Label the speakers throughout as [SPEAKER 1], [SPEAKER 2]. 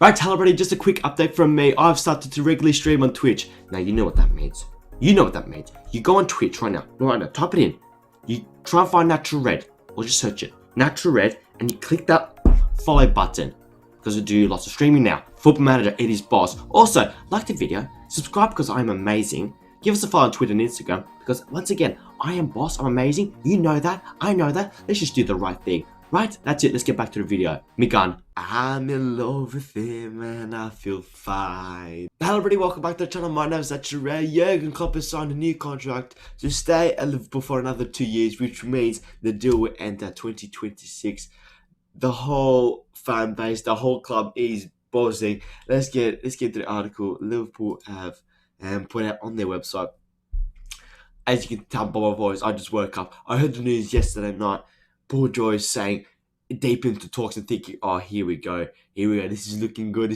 [SPEAKER 1] Right, hello everybody, just a quick update from me. I've started to regularly stream on Twitch. Now, you know what that means. You know what that means. You go on Twitch right now, type it in. You try and find Natural Red, or just search it. Natural Red, and you click that follow button. Because I do lots of streaming now. Football Manager, it is boss. Also, like the video, subscribe because I'm amazing. Give us a follow on Twitter and Instagram, because once again, I am boss, I'm amazing. You know that, I know that. Let's just do the right thing. Right, that's it, let's get back to the video. Me gun. I'm in love with him and I feel fine. Hello everybody, welcome back to the channel. My name is Jurgen Klopp has signed a new contract to stay at Liverpool for another 2 years, which means the deal will end at 2026. The whole fan base, the whole club is buzzing. Let's get to the article. Liverpool have put out on their website. As you can tell by my voice, I just woke up. I heard the news yesterday night. Paul Joyce saying deep into talks and thinking, oh, here we go. This is looking good.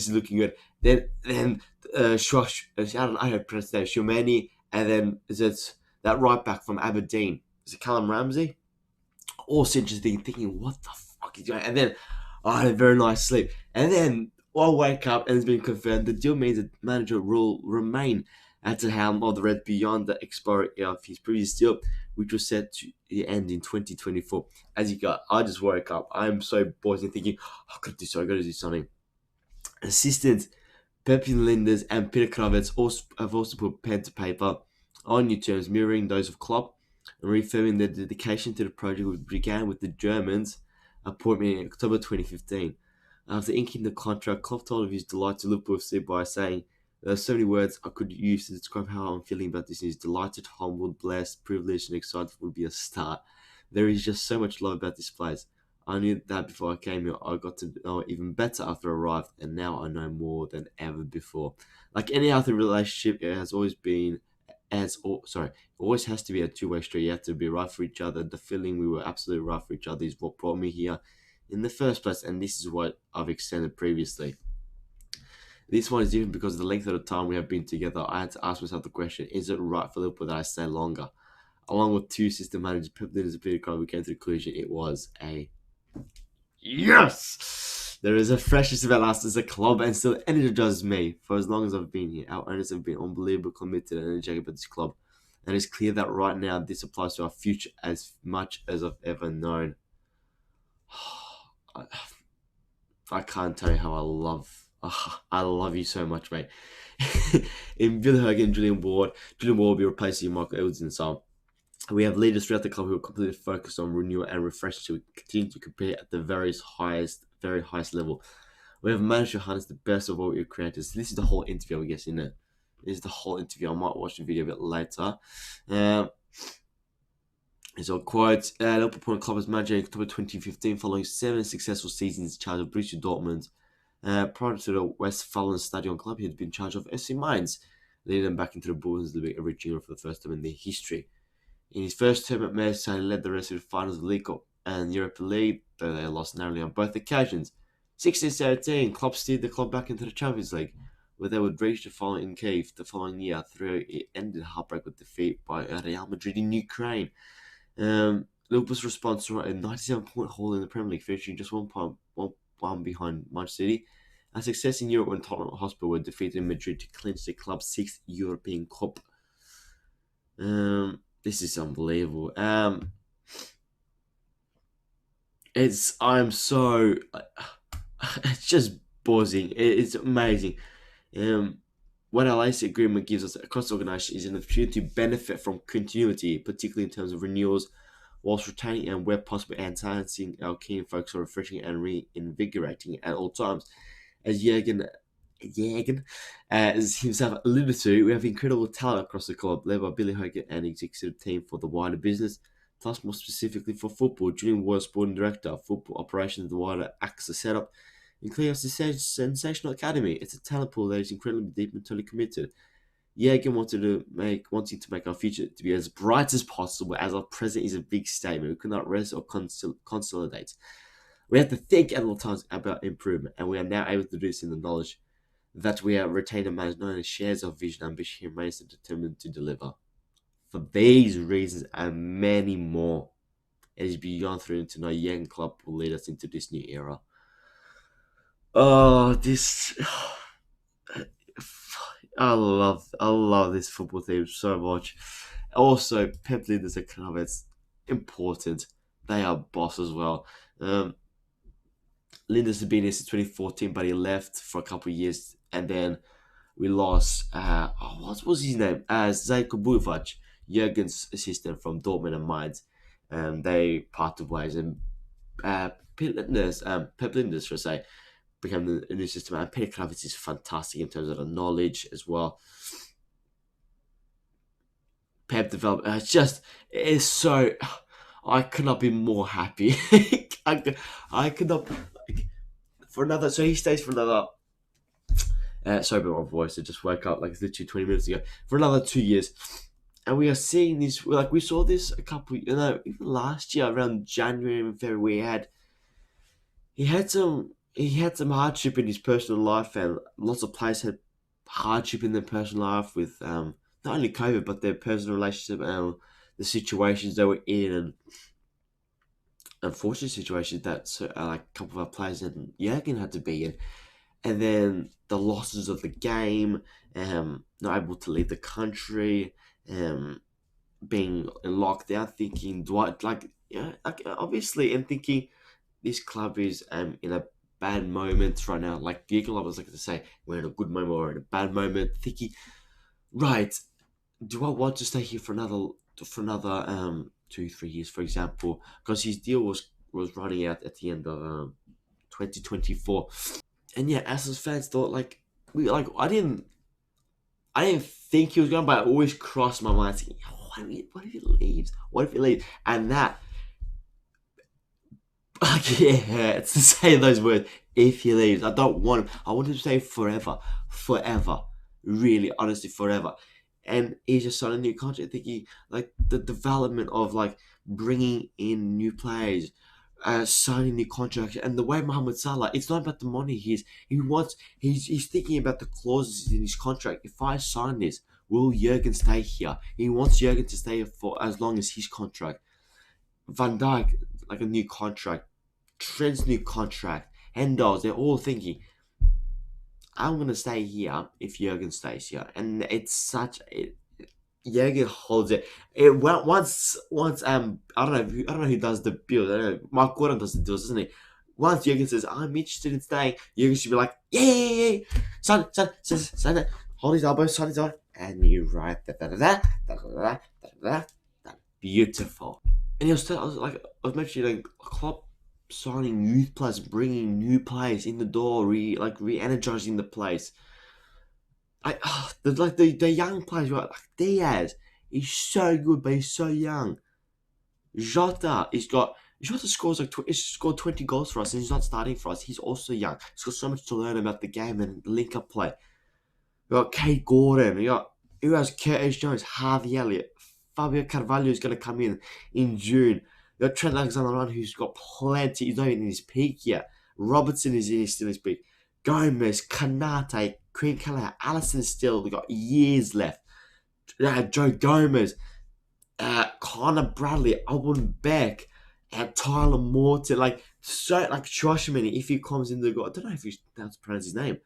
[SPEAKER 1] Then I don't know how to pronounce that. Shumeni, and then is it that right back from Aberdeen? Is it Callum Ramsey? Also interesting, thinking, what the fuck is going on? And then I had a very nice sleep. And then I wake up and it's been confirmed the deal means the manager will remain at the helm of the Reds beyond the expiry of his previous deal, which was set to end in 2024. As you got, I just woke up. I'm so bored and thinking, I gotta do something. Assistants Pepe Linders and Peter Kravitz have also put pen to paper on new terms mirroring those of Klopp and reaffirming their dedication to the project, which began with the Germans' appointment in October 2015. After inking the contract, Klopp told of his delight to Liverpool FC by saying, "There are so many words I could use to describe how I'm feeling about this news. Delighted, humbled, blessed, privileged, and excited would be a start. There is just so much love about this place. I knew that before I came here. I got to know it even better after I arrived, and now I know more than ever before." Like any other relationship, it has always been, it always has to be a two-way street. You have to be right for each other. The feeling we were absolutely right for each other is what brought me here in the first place, and this is what I've extended previously. This one is different because of the length of the time we have been together. I had to ask myself the question, is it right for Liverpool that I stay longer? Along with two system managers, Pep Linders and Peter Crouch, we came to the conclusion it was a yes! There is a freshness about us as a club and still energizes me for as long as I've been here. Our owners have been unbelievably committed and energetic about this club. And it's clear that right now this applies to our future as much as I've ever known. I can't tell you how I love you so much, mate. In Bill Hogan and Julian Ward will be replacing Michael Edwards in some. We have leaders throughout the club who are completely focused on renewal and refresh to continue to compete at the very highest level. We have managed to harness the best of what we've created. So this is the whole interview, I guess, isn't it? This is the whole interview. I might watch the video a bit later. So, quote, Liverpool appointed Klopp as manager in October 2015 following 7 successful seasons in charge of Borussia Dortmund. Prior to the Westfalen Stadion club, he had been in charge of FC Mainz, leading them back into the Bundesliga, reaching Europe for the first time in their history. In his first term at Mainz, he led the rest of the finals of the League Cup and Europa League, though they lost narrowly on both occasions. 16-17, Klopp steered the club back into the Champions League, where they would reach the final in Kiev the following year, though it ended heartbreak with defeat by Real Madrid in Ukraine. Liverpool's response to a 97-point haul in the Premier League, finishing just one behind Manchester City. A success in Europe when Tottenham Hotspur were defeated in Madrid to clinch the club's 6th European Cup. This is unbelievable. It's just buzzing. It's amazing. What our LAC agreement gives us across the organisation is an opportunity to benefit from continuity, particularly in terms of renewals, whilst retaining and where possible enhancing our keen focus on refreshing and reinvigorating at all times. As Jurgen as himself alluded to, we have incredible talent across the club, led by Billy Hogan and the executive team for the wider business, plus more specifically for football. Julian Ward, sporting director, football operations, the wider AXA setup, including a sensational academy. It's a talent pool that is incredibly deep and totally committed. Jurgen wanting to make our future to be as bright as possible, as our present is a big statement. We could not rest or consolidate. We have to think at all times about improvement, and we are now able to do this in the knowledge that we have retained a man known as shares of vision, ambition, and remains determined to deliver. For these reasons and many more, it is beyond thrilling to know Jurgen Klopp will lead us into this new era. Oh, this. I love this football team so much. Also, Pep Lid is a club. It's important. They are boss as well. Um, Linda's been here since 2014, but he left for a couple of years, and then we lost. What was his name? Zajko Bujovic, Jurgen's assistant from Dortmund and Mainz. They parted ways, and Pep Linders, should I say, became the new system. And Peter Kravitz is fantastic in terms of the knowledge as well. Pep developed. It is so. I could not be more happy. I could not for another. So he stays for another. Sorry about my voice. I just woke up like literally 20 minutes ago. For another 2 years, and we are seeing this. Like we saw this a couple. Even last year around January and February, he had some hardship in his personal life, and lots of players had hardship in their personal life with not only COVID but their personal relationship and the situations they were in, and unfortunate situations that like a couple of our players and Jurgen had to be in, and then the losses of the game, not able to leave the country, being in lockdown, thinking, do I like, like obviously, and thinking this club is in a bad moment right now. Like Jurgen Klopp was like to say, we're in a good moment or in a bad moment. Thinking, right, do I want to stay here for another 2 3 years, for example, because his deal was running out at the end of 2024. And yeah, as his fans thought, like we like I didn't think he was going, but I always crossed my mind thinking, what if he leaves? What if he leaves? And that, like, it hurts to say those words. If he leaves, I don't want him. I want him to stay forever, forever, really, honestly, forever. And he's just signed a new contract. Thinking like the development of like bringing in new players, signing new contracts, and the way Mohamed Salah, it's not about the money. He's thinking about the clauses in his contract. If I sign this, will Jurgen stay here? He wants Jurgen to stay here for as long as his contract. Van Dijk, like a new contract. Trent's new contract. Hendo's, they're all thinking, I'm gonna stay here if Jurgen stays here, and it's such it. Jurgen holds it. Once I don't know who does the build. I don't know. Mark Gordon does the deals, doesn't he? Once Jurgen says I'm interested in staying, Jurgen should be like, yeah, yeah, yeah, yeah. Son, that. Hold his elbow, sign his elbow, and you write da. Beautiful. And I was mentioning like Klopp signing youth players, bringing new players in the door, re-energizing the place. The young players, right? Like Diaz, he's so good, but he's so young. Jota scores like he's scored 20 goals for us, and he's not starting for us. He's also young. He's got so much to learn about the game and link up play. We got Kate Gordon. We got who has Curtis Jones, Harvey Elliott, Fabio Carvalho is going to come in June. You got Trent Alexander-Arnold, who's got plenty. He's not even in his peak yet. Robertson is still in his peak. Gomez, Kanate, Queen Callagher, Allison still. We got years left. Joe Gomez, Connor Bradley, Owen Beck, Tyler Morton. Josh Mini, if he comes in the goal. I don't know if he's how to pronounce his name.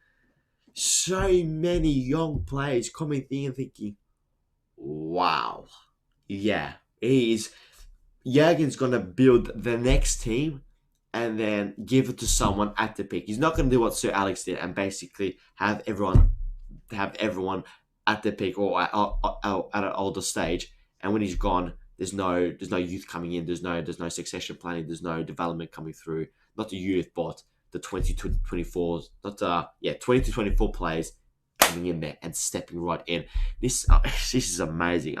[SPEAKER 1] So many young players coming in and thinking, wow. Yeah, Jurgen's gonna build the next team and then give it to someone at the peak. He's not gonna do what Sir Alex did and basically have everyone at the peak or at an older stage. And when he's gone, there's no youth coming in. There's no succession planning. There's no development coming through. Not the youth, but the 20 to 24s. Not 20 to 24 players coming in there and stepping right in. This is amazing.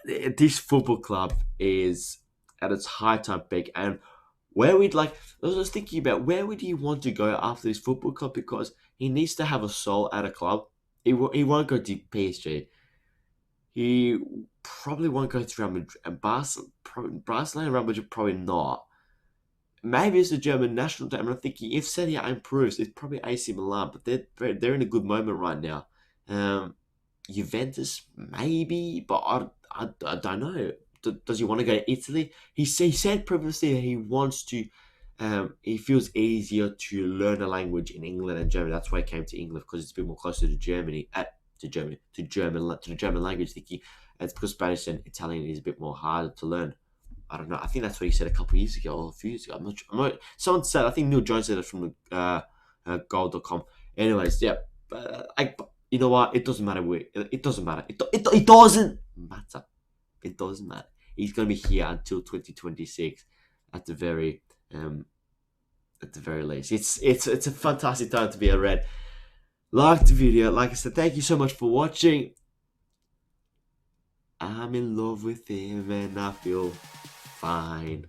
[SPEAKER 1] This football club is at its high time peak, and I was just thinking about where would he want to go after this football club, because he needs to have a soul at a club. He won't go to PSG. He probably won't go to Real Madrid and Barcelona and Real Madrid, probably not. Maybe it's the German national team. I'm thinking if Serie A improves, it's probably AC Milan, but they're in a good moment right now. Juventus maybe, but I don't know. Does he want to go to Italy? He said previously that he wants to it feels easier to learn a language in England and Germany. That's why I came to England, because it's a bit more closer to Germany, to the German language. Thinking it's because Spanish and Italian is a bit more harder to learn. I don't know. I think that's what he said a couple of years ago or a few years ago. Someone said. I think Neil Jones said it from goal.com. Anyways, yeah. You know what? It doesn't matter. It doesn't matter. It doesn't matter. It doesn't matter. He's gonna be here until 2026, at the very least. It's a fantastic time to be a Red. Like the video. Like I said, thank you so much for watching. I'm in love with him and I feel fine.